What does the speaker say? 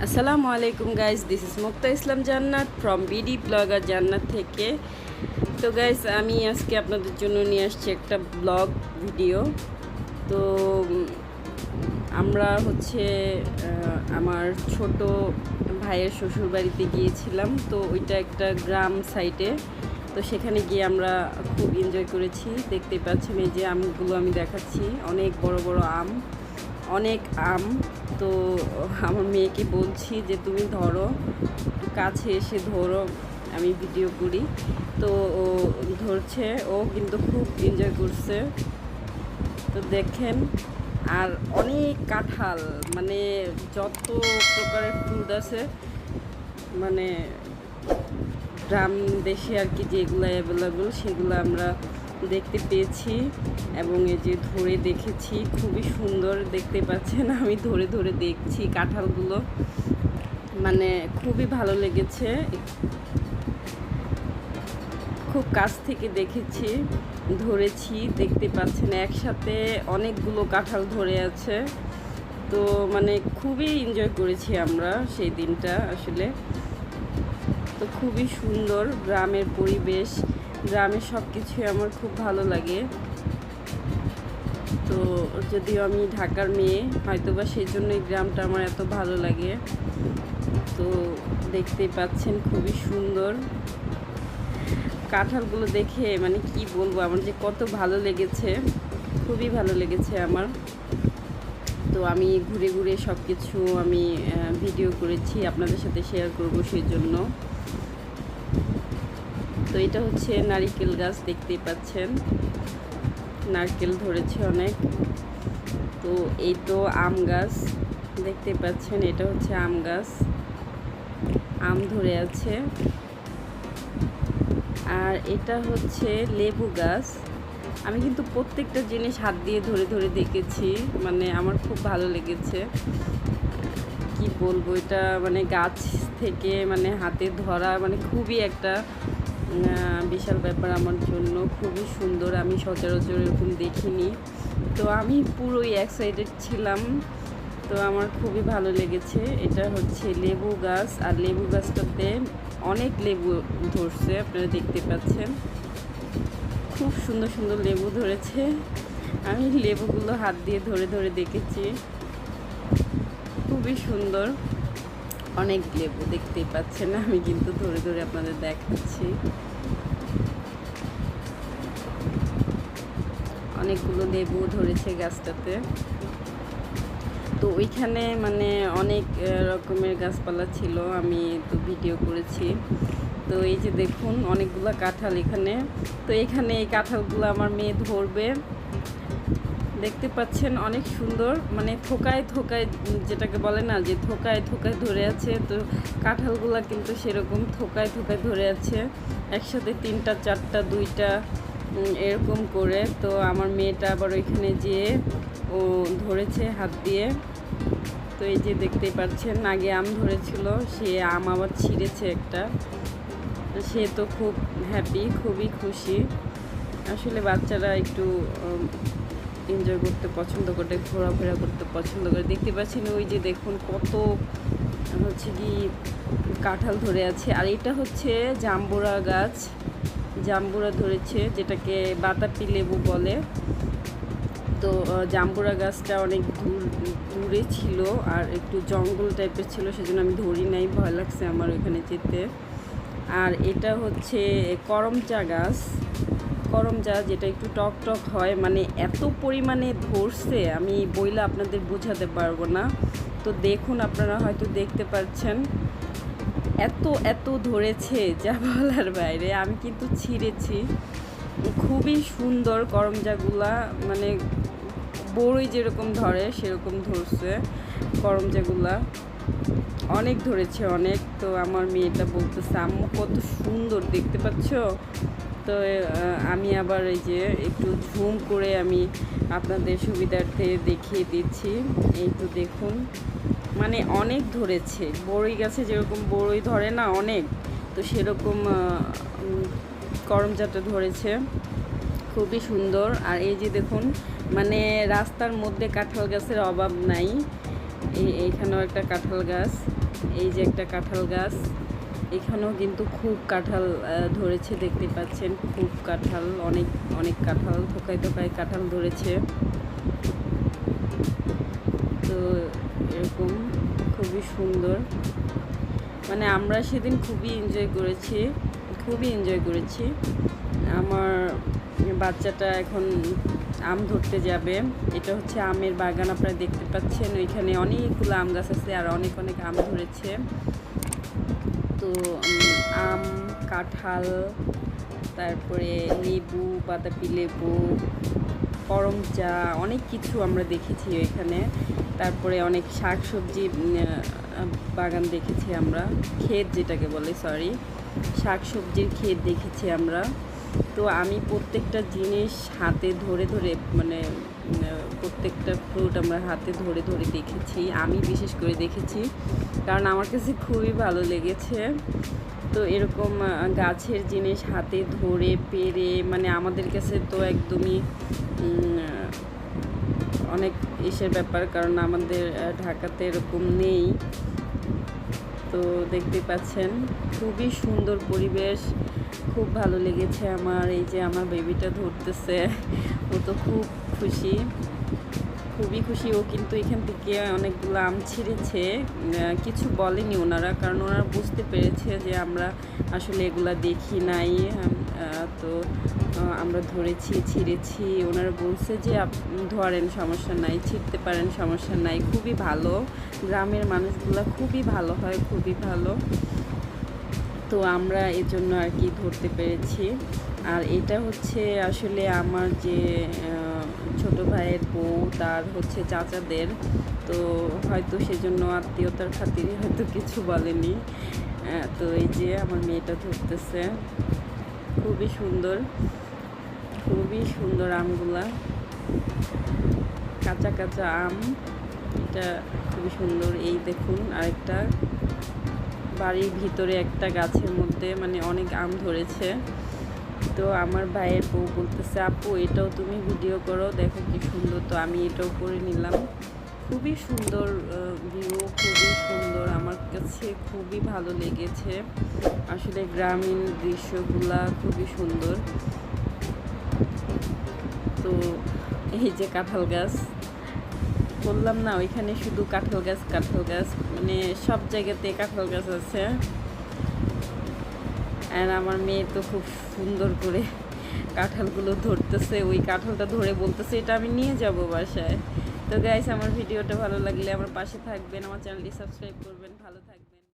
আসসালামু আলাইকুম guys, this is মুক্তা ইসলাম জান্নাত ফ্রম বিডি ব্লগার জান্নাত থেকে। তো গাইস, আমি আজকে আপনাদের জন্য নিয়ে আসছি একটা ব্লগ ভিডিও। তো আমরা আমার ছোট ভাইয়ের শ্বশুর বাড়িতে গিয়েছিলাম। তো ওইটা একটা গ্রাম সাইডে। তো সেখানে গিয়ে আমরা খুব এনজয় করেছি। দেখতে পাচ্ছেন এই যে আমগুলো আমি দেখাচ্ছি, অনেক বড় বড় আম, অনেক আম। তো আমার মেয়েকে বলছি যে তুমি ধরো, একটু কাছে এসে ধরো, আমি ভিডিও করি। তো ও ধরছে, ও কিন্তু খুব এনজয় করছে। তো দেখেন, আর অনেক কাঁঠাল, মানে যত প্রকারের ফ্রুট আছে, মানে গ্রাম দেশে আর কি যেগুলো অ্যাভেলেবল সেগুলো আমরা দেখতে পেয়েছি এবং এই যে ধরে দেখেছি। খুবই সুন্দর দেখতে পাচ্ছেন, আমি ধরে ধরে দেখছি কাঁঠালগুলো, মানে খুবই ভালো লেগেছে। খুব কাছ থেকে দেখেছি, ধরেছি, দেখতে পাচ্ছেন একসাথে অনেকগুলো কাঁঠাল ধরে আছে। তো মানে খুবই এনজয় করেছি আমরা সেই দিনটা আসলে। তো খুবই সুন্দর গ্রামের পরিবেশ, গ্রামের সব কিছুই আমার খুব ভালো লাগে। তো যদিও আমি ঢাকার মেয়ে, হয়তোবা সেই জন্যই গ্রামটা আমার এত ভালো লাগে। তো দেখতেই পাচ্ছেন খুবই সুন্দর কাঁঠালগুলো দেখে, মানে কি বলবো, আমার যে কত ভালো লেগেছে, খুবই ভালো লেগেছে আমার। তো আমি ঘুরে ঘুরে সব কিছু আমি ভিডিও করেছি, আপনাদের সাথে শেয়ার করবো সেই জন্য। তো এটা হচ্ছে নারিকেল গাছ, দেখতেই পাচ্ছেন নারকেল ধরেছে অনেক। তো এই তো আম গাছ, দেখতে পাচ্ছেন এটা হচ্ছে আম গাছ, আম ধরে আছে। আর এটা হচ্ছে লেবু গাছ। আমি কিন্তু প্রত্যেকটা জিনিস হাত দিয়ে ধরে ধরে দেখেছি, মানে আমার খুব ভালো লেগেছে। কি বলবো, এটা মানে গাছ থেকে মানে হাতে ধরা মানে খুবই একটা বিশাল ব্যাপার আমার জন্য, খুবই সুন্দর। আমি সচরাচর এরকম দেখিনি। তো আমি পুরোই এক্সাইটেড ছিলাম। তো আমার খুবই ভালো লেগেছে। এটা হচ্ছে লেবু গাছ, আর লেবু গাছটাতে অনেক লেবু ধরছে, আপনারা দেখতে পাচ্ছেন। খুব সুন্দর সুন্দর লেবু ধরেছে। আমি লেবুগুলো হাত দিয়ে ধরে ধরে দেখেছি, খুবই সুন্দর। অনেক লেবু দেখতেই পাচ্ছেন, আমি কিন্তু ধরে ধরে আপনাদের দেখাচ্ছি। অনেকগুলো লেবু ধরেছে গাছটাতে। তো ওইখানে মানে অনেক রকমের গাছপালা ছিল, আমি তো ভিডিও করেছি। তো এই যে দেখুন অনেকগুলো কাঁঠাল এখানে। তো এখানে এই কাঁঠালগুলো আমার মেয়ে ধরবে, দেখতে পাচ্ছেন অনেক সুন্দর, মানে থোকায় থোকায়, যেটাকে বলে না যে থোকায় থোকায় ধরে আছে। তো কাঁঠালগুলো কিন্তু সেরকম থোকায় থোকায় ধরে আছে, একসাথে 3টা 4টা 2টা এরকম করে। তো আমার মেয়েটা আবার ওইখানে যেয়ে ও ধরেছে হাত দিয়ে। তো এই যে দেখতেই পাচ্ছেন, আগে আম ধরেছিল, সে আম আবার ছিঁড়েছে একটা। সে তো খুব হ্যাপি, খুবই খুশি। আসলে বাচ্চারা একটু এনজয় করতে পছন্দ করে, ঘোরাফেরা করতে পছন্দ করে। দেখতে পাচ্ছেন ওই যে দেখুন কত হচ্ছে কি কাঁঠাল ধরে আছে। আর এটা হচ্ছে জাম্বুরা গাছ, জাম্বুরা ধরেছে, যেটাকে বাতাবি লেবু বলে। তো জাম্বুরা গাছটা অনেক দূরে ছিল আর একটু জঙ্গল টাইপের ছিল, সেজন্য আমি ধরি নাই, ভয় লাগছে আমার ওইখানে যেতে। আর এটা হচ্ছে করমচা গাছ, করমচা যেটা একটু টক টক হয়, মানে এত পরিমাণে ধরছে আমি বইলে আপনাদের বোঝাতে পারবো না। তো দেখুন, আপনারা হয়তো দেখতে পাচ্ছেন এত এত ধরেছে যা বলার বাইরে। আমি কিন্তু ছিঁড়েছি, খুবই সুন্দর করমচাগুলা, মানে বড়ই যেরকম ধরে সেরকম ধরছে করমচাগুলা, অনেক ধরেছে অনেক। তো আমার মেয়েটা বলতেছে আম্মু কত সুন্দর, দেখতে পাচ্ছ? তো আমি আবার এই যে একটু ঝুম করে আমি আপনাদের সুবিধার্থে দেখিয়ে দিচ্ছি। এই তো দেখুন, মানে অনেক ধরেছে, বড়ই গাছে যেরকম বড়ই ধরে না অনেক, তো সেরকম করমচাটা ধরেছে, খুবই সুন্দর। আর এই যে দেখুন, মানে রাস্তার মধ্যে কাঁঠাল গাছের অভাব নাই। এইখানেও একটা কাঁঠাল গাছ, এই যে একটা কাঁঠাল গাছ, এখানেও কিন্তু খুব কাঁঠাল ধরেছে, দেখতে পাচ্ছেন খুব কাঁঠাল, অনেক অনেক কাঁঠাল, থোকায় থোকায় কাঁঠাল ধরেছে। তো এরকম খুবই সুন্দর, মানে আমরা সেদিন খুবই এনজয় করেছি। আমার বাচ্চাটা এখন আম ধরতে যাবে। এটা হচ্ছে আমের বাগান, আপনারা দেখতে পাচ্ছেন। ওইখানে অনেকগুলো আম গাছ আছে আর অনেক অনেক আম ধরেছে। তো আম, কাঁঠাল, তারপরে লেবু, বাতাবি লেবু, করমচা, অনেক কিছু আমরা দেখেছি ওইখানে। তারপরে অনেক শাক সবজি বাগান দেখেছি আমরা, ক্ষেত যেটাকে বলে, সরি, শাক সবজির ক্ষেত দেখেছি আমরা। তো আমি প্রত্যেকটা জিনিস হাতে ধরে ধরে, মানে প্রত্যেকটা ফ্রুট আমরা হাতে ধরে ধরে দেখেছি, আমি বিশেষ করে দেখেছি, কারণ আমার কাছে খুবই ভালো লেগেছে। তো এরকম গাছের জিনিস হাতে ধরে পেরে, মানে আমাদের কাছে তো একদমই অনেক ইসের ব্যাপার, কারণ আমাদের ঢাকাতে এরকম নেই। তো দেখতে পাচ্ছেন খুবই সুন্দর পরিবেশ, খুব ভালো লেগেছে আমার। এই যে আমার বেবিটা ধরতেছে, ও তো খুব খুবই খুশি। ও কিন্তু এখান থেকে অনেকগুলো আম ছিঁড়েছে, কিছু বলেনি ওনারা, কারণ ওনারা বুঝতে পেরেছে যে আমরা আসলে এগুলা দেখি নাই। তো আমরা ধরেছি, ছিঁড়েছি, ওনারা বলছে যে ধরেন, সমস্যা নাই, ছিঁড়তে পারেন, সমস্যা নাই। খুবই ভালো, গ্রামের মানুষগুলা খুবই ভালো হয়, খুবই ভালো। তো আমরা এর জন্য আর কি ধরতে পেরেছি। আর এটা হচ্ছে আসলে আমার যে ছোট ভাইয়ের বউ, তার হচ্ছে চাচাদের, তো হয়তো সেজন্য আত্মীয়তার খাতিরে হয়তো কিছু বলেনি। তো এই যে আমার মেয়েটা ধরতেছে, খুবই সুন্দর আমগুলা, কাঁচা কাঁচা আম, এটা খুবই সুন্দর। এই দেখুন আরেকটা বাড়ির ভিতরে একটা গাছের মধ্যে মানে অনেক আম ধরেছে। তো আমার ভাইয়ের বউ বলতেছে, আপু এটাও তুমি ভিডিও করো, দেখো কি সুন্দর। তো আমি এটাও করে নিলাম। খুবই সুন্দর ভিউ, খুবই সুন্দর, আমার কাছে খুবই ভালো লেগেছে। আসলে গ্রামীণ দৃশ্যগুলা খুবই সুন্দর। তো এই যে কাঁঠাল গাছ, বললাম না ওইখানে শুধু কাঁঠাল গাছ, মানে সব জায়গাতে কাঁঠাল গাছ আছে। আর আমার মেয়ে তো খুব সুন্দর করে কাঁঠালগুলো ধরতেছে, ওই কাঁঠালটা ধরে বলতেছে এটা আমি নিয়ে যাব বাসায়। তো গাইস, আমার ভিডিওটা ভালো লাগলে আমার পাশে থাকবেন, আমার চ্যানেলটি সাবস্ক্রাইব করবেন, ভালো থাকবেন।